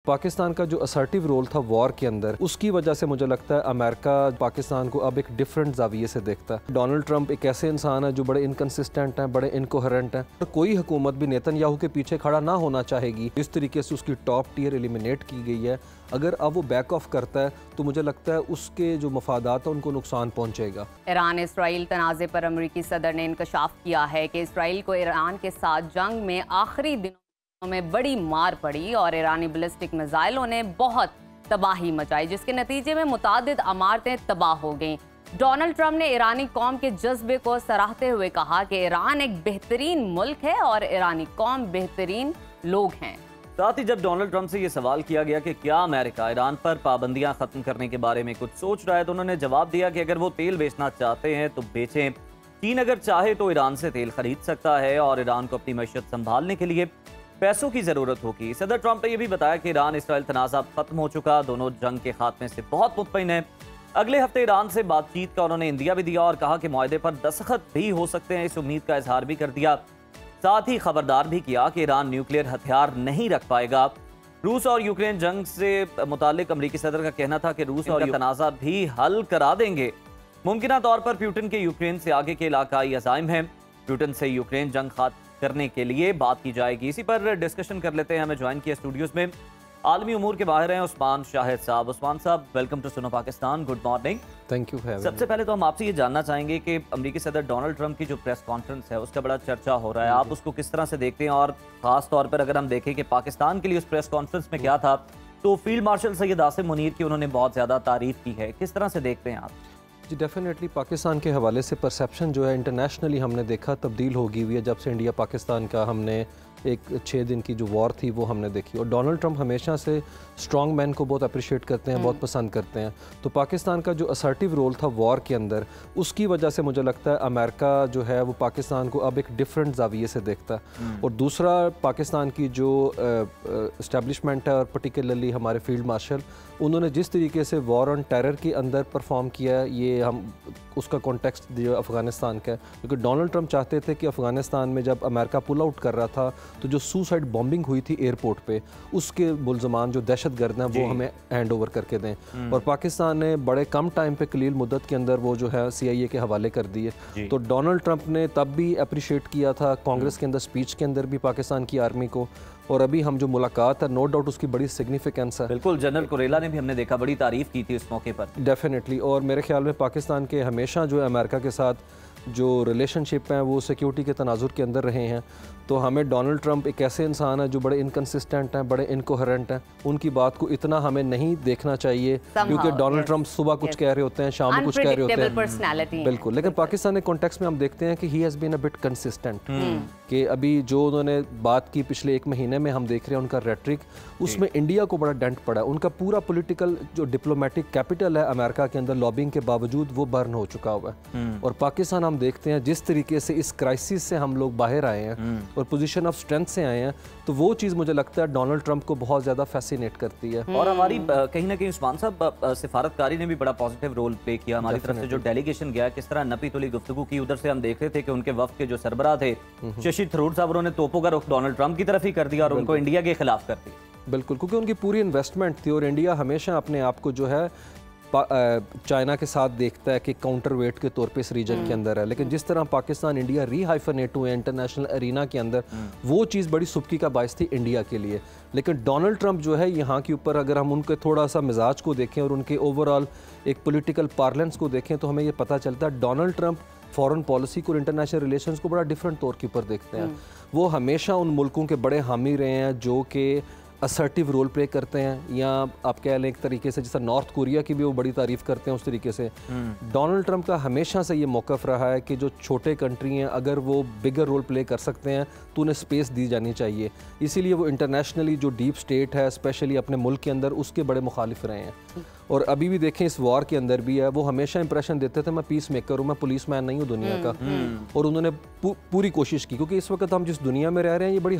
पाकिस्तान का जो assertive role था वॉर के अंदर, उसकी वजह से मुझे लगता है अमेरिका पाकिस्तान को अब एक डिफरेंट जाविये से देखता है। डोनाल्ड ट्रंप एक ऐसे इंसान है जो बड़े इनकंसिस्टेंट हैं, बड़े इनकोहेरेंट हैं। तो कोई हुकूमत भी नेतन्याहू के पीछे खड़ा ना होना चाहेगी। जिस तरीके से उसकी टॉप टियर एलिमिनेट की गई है, अगर अब वो बैक ऑफ करता है तो मुझे लगता है उसके जो मफादात हैं उनको नुकसान पहुंचेगा। ईरान इसराइल तनाज़े पर अमरीकी सदर ने इंकशाफ किया है कि इसराइल को ईरान के साथ जंग में आखिरी दिनों में बड़ी मार पड़ी और ईरानी बैलिस्टिक मिसाइलों ने बहुत तबाही मचाई, जिसके नतीजे में मुतादिद इमारतें तबाह हो गईं। डोनाल्ड ट्रंप ने ईरानी कौम के जज्बे को सराहते हुए कहा कि ईरान एक बेहतरीन मुल्क है और ईरानी कौम बेहतरीन लोग हैं। साथ ही जब डोनाल्ड ट्रंप से ये सवाल किया गया कि क्या अमेरिका ईरान पर पाबंदियां खत्म करने के बारे में कुछ सोच रहा है, तो उन्होंने जवाब दिया कि अगर वो तेल बेचना चाहते हैं तो बेचें। चीन अगर चाहे तो ईरान से तेल खरीद सकता है और ईरान को अपनी मईशत संभालने के लिए पैसों की जरूरत होगी। सदर ट्रंप ने यह भी बताया कि ईरान इसराइल तनाज़ा खत्म हो चुका, दोनों जंग के खात्मे से बहुत मुतमईन है। अगले हफ्ते ईरान से बातचीत का उन्होंने इंदिया भी दिया और कहा कि मुआहदे पर दस्तखत भी हो सकते हैं, इस उम्मीद का इजहार भी कर दिया। साथ ही खबरदार भी किया कि ईरान न्यूक्लियर हथियार नहीं रख पाएगा। रूस और यूक्रेन जंग से मुतालिक अमरीकी सदर का कहना था कि रूस और तनाज़ा भी हल करा देंगे। मुमकिना तौर पर पुतिन के यूक्रेन से आगे के इलाकाई अज़ाइम हैं। पुतिन से यूक्रेन जंग खत्म करने के लिए बात की जाएगी। इसी पर डिस्कशन कर लेते हैं। हमें ज्वाइन किया स्टूडियोज में आलमी उमूर के माहिर हैं उस्मान शाहिद साहब। उस्मान साहब, वेलकम टू सुनो Pakistan, good morning. Thank you. सबसे पहले तो हम आपसे ये जानना चाहेंगे कि अमरीकी सदर डोनाल्ड ट्रंप की जो प्रेस कॉन्फ्रेंस है उसका बड़ा चर्चा हो रहा है, आप उसको किस तरह से देखते हैं? और खास तौर पर अगर हम देखें कि पाकिस्तान के लिए उस प्रेस कॉन्फ्रेंस में क्या था, तो फील्ड मार्शल सैयद आसिम मुनीर की उन्होंने बहुत ज्यादा तारीफ की है, किस तरह से देखते हैं आप? जी डेफिनेटली पाकिस्तान के हवाले से परसेप्शन जो है इंटरनेशनली हमने देखा तब्दील हो गई हुई है। जब से इंडिया पाकिस्तान का हमने एक 6 दिन की जो वॉर थी वो हमने देखी, और डोनाल्ड ट्रंप हमेशा से स्ट्रॉन्ग मैन को बहुत अप्रिशिएट करते हैं, बहुत पसंद करते हैं। तो पाकिस्तान का जो असर्टिव रोल था वॉर के अंदर, उसकी वजह से मुझे लगता है अमेरिका जो है वो पाकिस्तान को अब एक डिफरेंट जाविये से देखता है। और दूसरा, पाकिस्तान की जो इस्टेब्लिशमेंट है और पर्टिकुलरली हमारे फील्ड मार्शल, उन्होंने जिस तरीके से वॉर ऑन टेरर के अंदर परफॉर्म किया है, ये हम उसका कॉन्टेक्स्ट जो अफ़गानिस्तान का है, क्योंकि डोनाल्ड ट्रंप चाहते थे कि अफ़गानिस्तान में जब अमेरिका पुल आउट कर रहा था तो जो सुसाइड बॉम्बिंग हुई थी एयरपोर्ट पे, उसके मुलजमान जो दहशतगर्द हैं वो हमें हैंड ओवर करके दें। और पाकिस्तान ने बड़े कम टाइम पे, कलील मुद्दत के अंदर वो जो है CIA के हवाले कर दिए। तो डोनाल्ड ट्रंप ने तब भी अप्रिशिएट किया था कांग्रेस के अंदर, स्पीच के अंदर भी पाकिस्तान की आर्मी को, और अभी हम जो मुलाकात है नो डाउट उसकी बड़ी सिग्निफिकेंस है। बिल्कुल, जनरल कुरेला ने भी हमने देखा बड़ी तारीफ की थी उस मौके पर। डेफिनेटली, और मेरे ख्याल में पाकिस्तान के हमेशा जो है अमेरिका के साथ जो रिलेशनशिप हैं वो सिक्योरिटी के तनाजुर के अंदर रहे हैं। तो हमें डोनाल्ड ट्रंप एक ऐसे इंसान है जो बड़े इनकंसिस्टेंट हैं, बड़े इनकोहेरेंट हैं, उनकी बात को इतना हमें नहीं देखना चाहिए, क्योंकि डोनाल्ड ट्रंप सुबह कुछ कह रहे होते हैं, शाम को कुछ कह रहे होते हैं। बिल्कुल, लेकिन पाकिस्तान के कॉन्टेक्स्ट में हम देखते हैं कि he has been a bit consistent, कि अभी जो उन्होंने बात की पिछले 1 महीने में हम देख रहे हैं उनका रेटरिक, उसमें इंडिया को बड़ा डेंट पड़ा है। उनका पूरा पॉलिटिकल जो डिप्लोमेटिक कैपिटल है अमेरिका के अंदर लॉबिंग के बावजूद वो बर्न हो चुका हुआ है। और पाकिस्तान हम देखते हैं जिस तरीके से इस क्राइसिस से हम लोग बाहर आए हैं और पोजीशन ऑफ स्ट्रेंथ से आए हैं, तो वो चीज़ मुझे लगता है डोनाल्ड ट्रंप को बहुत ज़्यादा फैसिनेट करती है। और हमारी कहीं ना कहीं उस्मान साहब सिफारतकारी ने भी बड़ा पॉजिटिव रोल प्ले किया हमारी तरफ से। जो डेलीगेशन गया, किस तरह नपी तुली गुफ्तगू की, उधर से हम देख रहे थे कि उनके वफ्द के जो सरबराह थे शशि थरूर साहब, उन्होंने तोपों का रुख डोनाल्ड ट्रंप की तरफ ही कर दिया और उनको इंडिया के खिलाफ कर दिया। बिल्कुल, क्योंकि उनकी पूरी इन्वेस्टमेंट थी, और इंडिया हमेशा अपने आप को जो है चाइना के साथ देखता है कि काउंटर वेट के तौर पे इस रीजन के अंदर है। लेकिन जिस तरह पाकिस्तान इंडिया रीहाइफनेट हुए इंटरनेशनल अरीना के अंदर, वो चीज़ बड़ी सुबकी का बायस थी इंडिया के लिए। लेकिन डोनाल्ड ट्रंप जो है यहाँ के ऊपर, अगर हम उनके थोड़ा सा मिजाज को देखें और उनके ओवरऑल एक पॉलिटिकल पार्लेंस को देखें, तो हमें ये पता चलता है डोनाल्ड ट्रंप फॉरेन पॉलिसी को और इंटरनेशनल रिलेशंस को बड़ा डिफरेंट तौर के ऊपर देखते हैं। वो हमेशा उन मुल्कों के बड़े हामी रहे हैं जो कि असर्टिव रोल प्ले करते हैं, या आप कह लें एक तरीके से जैसा नॉर्थ कोरिया की भी वो बड़ी तारीफ करते हैं, उस तरीके से डोनाल्ड ट्रंप का हमेशा से ये मौक़िफ़ रहा है कि जो छोटे कंट्री हैं अगर वो बिगर रोल प्ले कर सकते हैं तो उन्हें स्पेस दी जानी चाहिए। इसीलिए वो इंटरनेशनली जो डीप स्टेट है, स्पेशली अपने मुल्क के अंदर, उसके बड़े मुखालिफ रहे हैं। और अभी भी देखें इस वॉर के अंदर भी है, वो हमेशा इंप्रेशन देते थे मैं पीस मेकर हूँ, मैं पुलिस मैन नहीं हूँ दुनिया का। और उन्होंने पूरी कोशिश की, क्योंकि इस वक्त हम जिस दुनिया में रह रहे हैं ये बड़ी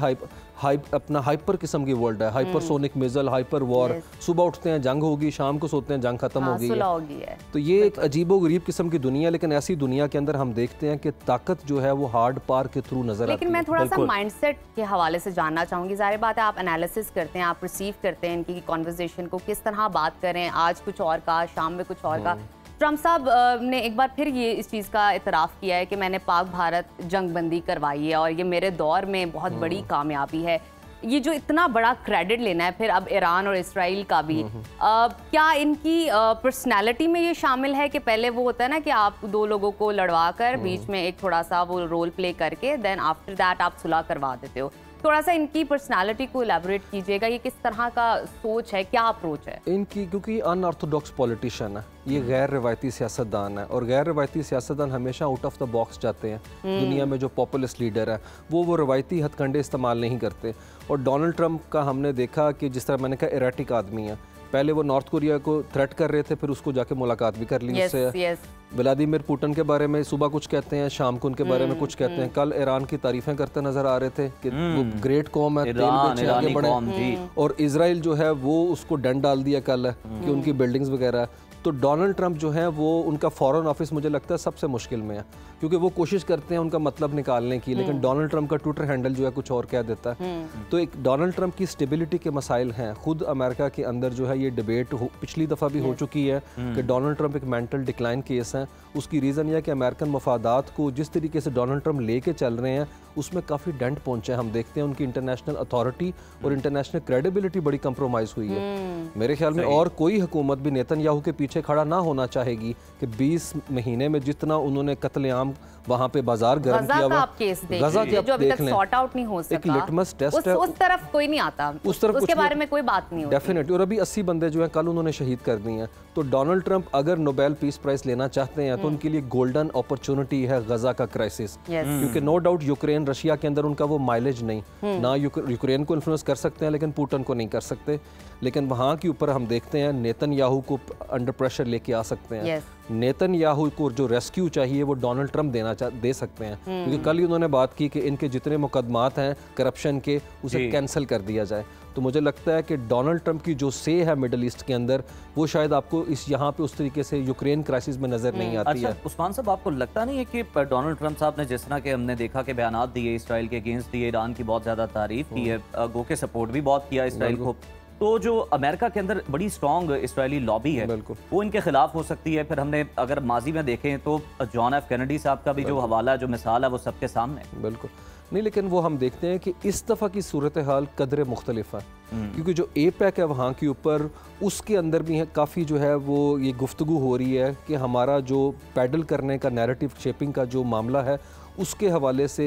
अपना हाइपर किस्म की वर्ल्ड है, हाइपरसोनिक मिसाइल, हाइपर वॉर, सुबह उठते हैं जंग होगी, शाम को सोते हैं जंग खत्म हो गई है। तो ये एक अजीबोगरीब किस्म की दुनिया, लेकिन ऐसी दुनिया के अंदर हम देखते हैं कि ताकत जो है वो हार्ड पार के थ्रू नजर आती है। लेकिन मैं थोड़ा सा माइंडसेट के हवाले से जानना चाहूंगी। जाहिर बात है आप एनालिसिस करते हैं, आप रिसीव करते हैं इनकी कॉन्वर्सेशन को, किस तरह बात करें, आज कुछ और का, शाम में कुछ और का। ट्रम्प साहब ने एक बार फिर ये इस चीज़ का इतराफ़ किया है कि मैंने पाक भारत जंग बंदी करवाई है और ये मेरे दौर में बहुत बड़ी कामयाबी है। ये जो इतना बड़ा क्रेडिट लेना है फिर अब ईरान और इसराइल का भी, क्या इनकी पर्सनैलिटी में ये शामिल है कि पहले वो होता है ना कि आप दो लोगों को लड़वा कर बीच में एक थोड़ा सा वो रोल प्ले करके देन आफ्टर दैट आप सुलह करवा देते हो? थोड़ा सा इनकी पर्सनालिटी को एलैबोरेट कीजिएगा, ये किस तरह का सोच है, क्या अप्रोच है इनकी? क्योंकि अनऑर्थोडॉक्स पॉलिटिशियन है, ये गैर रवायती सियासतदान है, और गैर रवायती सियासतदान हमेशा आउट ऑफ द बॉक्स जाते हैं। दुनिया में जो पॉपुलिस्ट लीडर है वो रवायती हथकंडे इस्तेमाल नहीं करते। और डोनाल्ड ट्रंप का हमने देखा कि जिस तरह मैंने कहा एरेटिक आदमी है, पहले वो नॉर्थ कोरिया को थ्रेट कर रहे थे, फिर उसको जाके मुलाकात भी कर ली उससे। व्लादिमीर पुतिन के बारे में सुबह कुछ कहते हैं, शाम को उनके बारे में कुछ कहते हैं। कल ईरान की तारीफें करते नजर आ रहे थे कि वो ग्रेट कौम है, तेल बेचे आगे बढ़े। और इजराइल जो है वो उसको डंड डाल दिया कल कि उनकी बिल्डिंग्स वगैरह। तो डोनाल्ड ट्रंप जो है वो उनका फॉरेन ऑफिस मुझे लगता है सबसे मुश्किल में है, क्योंकि वो कोशिश करते हैं उनका मतलब निकालने की, लेकिन डोनाल्ड ट्रंप का ट्विटर हैंडल जो है कुछ और कह देता है। तो एक डोनाल्ड ट्रंप की स्टेबिलिटी के मसाइल हैं। खुद अमेरिका के अंदर जो है ये डिबेट पिछली दफ़ा भी हो चुकी है कि डोनाल्ड ट्रंप एक मेंटल डिक्लाइन केस है। उसकी रीज़न यह है कि अमेरिकन मफादात को जिस तरीके से डोनाल्ड ट्रंप लेके चल रहे हैं उसमें काफ़ी डेंट पहुंचे हैं। हम देखते हैं उनकी इंटरनेशनल अथॉरिटी और इंटरनेशनल क्रेडिबिलिटी बड़ी कंप्रोमाइज़ हुई है। मेरे ख्याल में और कोई हुकूमत भी नेतन्याहू के पीछे खड़ा ना होना चाहेगी कि 20 महीने में जितना उन्होंने कत्लेआम वहाँ पे बाजार गर्म किया हुआ, गजा के जो अभी तक सॉर्ट आउट नहीं हो सका, एक लिटमस टेस्ट है। उस तरफ कोई नहीं आता, उस तरफ उसके बारे में कोई बात नहीं होती। डेफिनेटली। और अभी 80 बंदे जो हैं कल उन्होंने शहीद कर दिए हैं। तो डोनाल्ड ट्रंप अगर नोबेल पीस प्राइज लेना चाहते हैं तो उनके लिए गोल्डन अपॉर्चुनिटी है गजा का क्राइसिस, क्योंकि नो डाउट यूक्रेन रशिया के अंदर उनका वो माइलेज नहीं, ना यूक्रेन को इन्फ्लुएंस कर सकते हैं लेकिन पुतिन को नहीं कर सकते। लेकिन वहाँ के ऊपर हम देखते हैं नेतन्याहू को अंडर प्रेशर लेके आ सकते हैं। नेतन्याहू को जो रेस्क्यू चाहिए वो डोनाल्ड ट्रंप दे सकते हैं, क्योंकि कल ही उन्होंने बात की कि इनके जितने मुकदमात हैं करप्शन के उसे कैंसिल कर दिया जाए। तो मुझे लगता है कि डोनाल्ड ट्रंप की जो से है मिडल ईस्ट के अंदर वो शायद आपको इस यहाँ पे उस तरीके से यूक्रेन क्राइसिस में नजर नहीं आती है। उस्मान साहब, आपको लगता नहीं है कि डोनाल्ड ट्रंप साहब ने जिस तरह के हमने देखा कि बयानात दिए इसराइल के अगेंस्ट दिए, ईरान की बहुत ज्यादा तारीफ की है, गो के सपोर्ट भी बहुत किया इसराइल को, तो जो अमेरिका के अंदर बड़ी स्ट्रॉन्ग इसराइली लॉबी है वो इनके खिलाफ हो सकती है? फिर हमने अगर माजी में देखें तो जॉन एफ कैनेडी साहब का भी जो हवाला, जो मिसाल है वो सबके सामने। बिल्कुल नहीं, लेकिन वो हम देखते हैं कि इस दफ़ा की सूरत हाल कदरे मुख्तलिफ है, क्योंकि जो एपैक है वहाँ के ऊपर उसके अंदर भी है काफ़ी जो है वो ये गुफ्तगू हो रही है कि हमारा जो पैडल करने का नैरेटिव शेपिंग का जो मामला है उसके हवाले से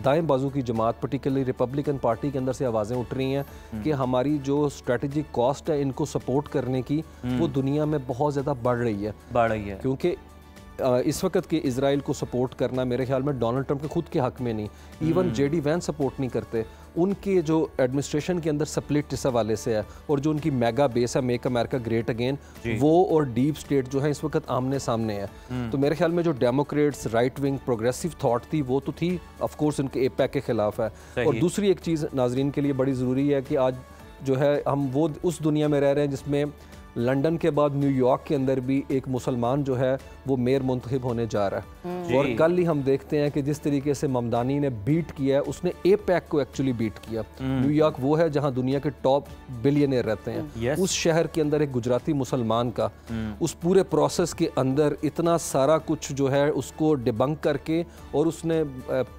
दाएं बाजू की जमात पर्टिकुलरली रिपब्लिकन पार्टी के अंदर से आवाज़ें उठ रही हैं कि हमारी जो स्ट्रेटजिक कॉस्ट है इनको सपोर्ट करने की वो दुनिया में बहुत ज़्यादा बढ़ रही है। क्योंकि इस वक्त के इजराइल को सपोर्ट करना मेरे ख्याल में डोनाल्ड ट्रंप के खुद के हक में नहीं, इवन जेडी वैंस सपोर्ट नहीं करते। उनके जो एडमिनिस्ट्रेशन के अंदर स्प्लिट इस हवाले से है, और जो उनकी मेगा बेस है मेक अमेरिका ग्रेट अगेन, वो और डीप स्टेट जो है इस वक्त आमने सामने है। तो मेरे ख्याल में जो Democrats right wing progressive thought थी वो तो थी, ऑफ कोर्स उनके एपैक के खिलाफ है। और दूसरी एक चीज़ नाजरीन के लिए बड़ी ज़रूरी है कि आज जो है हम वो उस दुनिया में रह रहे हैं जिसमें लंदन के बाद न्यूयॉर्क के अंदर भी एक मुसलमान जो है वो मेयर मुंतखब होने जा रहा है। और कल ही हम देखते हैं कि जिस तरीके से ममदानी ने बीट किया है, उसने एपैक को एक्चुअली बीट किया। न्यूयॉर्क वो है जहां दुनिया के टॉप बिलियनियर रहते हैं। उस शहर के अंदर एक गुजराती मुसलमान का उस पूरे प्रोसेस के अंदर इतना सारा कुछ जो है उसको डिबंक करके, और उसने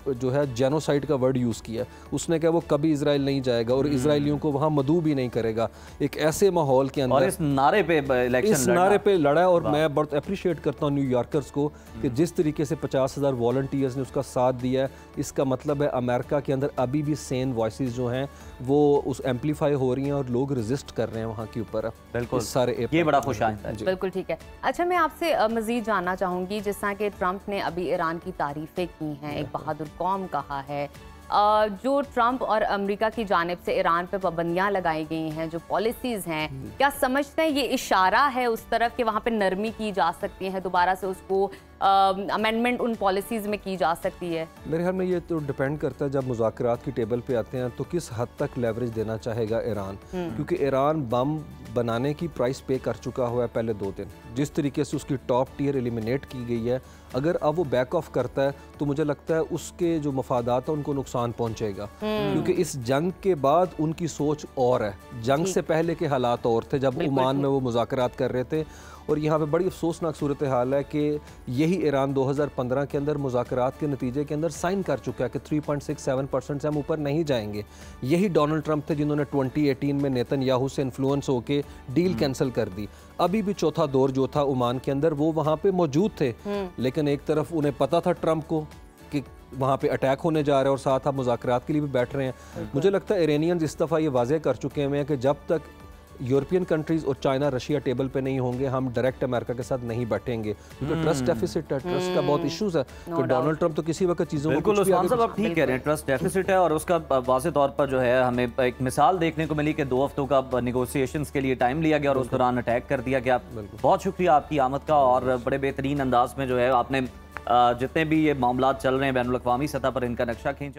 जो है जेनोसाइड का वर्ड यूज़ किया। उसने कहा वो कभी इजराइल नहीं जाएगा और इसराइलियों को वहाँ मदऊ भी नहीं करेगा। एक ऐसे माहौल के अंदर इस नारे पे लड़ा है। और मैं बहुत अप्रिशिएट करता हूँ न्यूयॉर्कर्स को कि जिस तरीके से 50,000 वॉलंटियर्स ने उसका साथ दिया है। इसका मतलब है अमेरिका के अंदर अभी भी सेन वॉइसेस जो हैं वो उस एम्पलीफाई हो रही हैं और लोग रेजिस्ट कर रहे हैं वहाँ के ऊपर। बिल्कुल सारे ये बड़ा खुश आइंदा है। बिल्कुल ठीक है। अच्छा, मैं आपसे मजीद जानना चाहूँगी, जिस तरह के ट्रंप ने अभी ईरान की तारीफें की हैं, एक बहादुर कौम कहा है, जो ट्रंप और अमेरिका की जानिब से ईरान पे पाबंदियां लगाई गई हैं, जो पॉलिसीज़ हैं, क्या समझते हैं ये इशारा है उस तरफ कि वहाँ पे नरमी की जा सकती है, दोबारा से उसको अमेंडमेंट उन पॉलिसीज़ में की जा सकती है? मेरे ख्याल में ये तो डिपेंड करता है, जब मुज़ाकरात की टेबल पे आते हैं तो किस हद तक लेवरेज देना चाहेगा ईरान, क्योंकि ईरान बम बनाने की प्राइस पे कर चुका हुआ है पहले 2 दिन। जिस तरीके से उसकी टॉप टियर एलिमिनेट की गई है, अगर अब वो बैक ऑफ करता है तो मुझे लगता है उसके जो मफादात हैं उनको नुकसान पहुंचेगा, क्योंकि इस जंग के बाद उनकी सोच और है। जंग से पहले के हालात और थे, जब ओमान में वो मुज़ाकरात कर रहे थे, और यहाँ पे बड़ी अफसोसनाक सूरत हाल है कि यही ईरान 2015 के अंदर मुज़ाकरात के नतीजे के अंदर साइन कर चुका है कि 3.67% से हम ऊपर नहीं जाएंगे। यही डोनाल्ड ट्रंप थे जिन्होंने 2018 में नेतन्याहू से इन्फ्लुएंस होकर डील कैंसिल कर दी। अभी भी चौथा दौर जो था ओमान के अंदर, वो वहाँ पे मौजूद थे, लेकिन एक तरफ उन्हें पता था ट्रंप को कि वहाँ पे अटैक होने जा रहा है और साथ आप मुज़ाकरात के लिए भी बैठ रहे हैं। मुझे लगता है ईरानियंस इस दफ़ा ये वाज़ेह कर चुके हैं कि जब तक यूरोपियन कंट्रीज और चाइना रशिया टेबल पे नहीं होंगे, हम डायरेक्ट अमेरिका के साथ नहीं बैठेंगे, क्योंकि ट्रस्ट डेफिसिट है, ट्रस्ट का बहुत इश्यूज है। तो डोनाल्ड ट्रंप तो किसी वक्त चीज़ों बिल्कुल उस्मान साहब आप ठीक कह रहे हैं, ट्रस्ट डेफिसिट है, और उसका वाज़ेह तौर पर जो है हमें एक मिसाल देखने को मिली कि 2 हफ्तों का नेगोशिएशंस के लिए टाइम लिया गया और उस दौरान अटैक कर दिया गया। बहुत शुक्रिया आपकी आमद का, और बड़े बेहतरीन अंदाज में जो है आपने जितने भी ये मामला चल रहे हैं बैनुल अक़वामी सतह पर इनका नक्शा खींचा।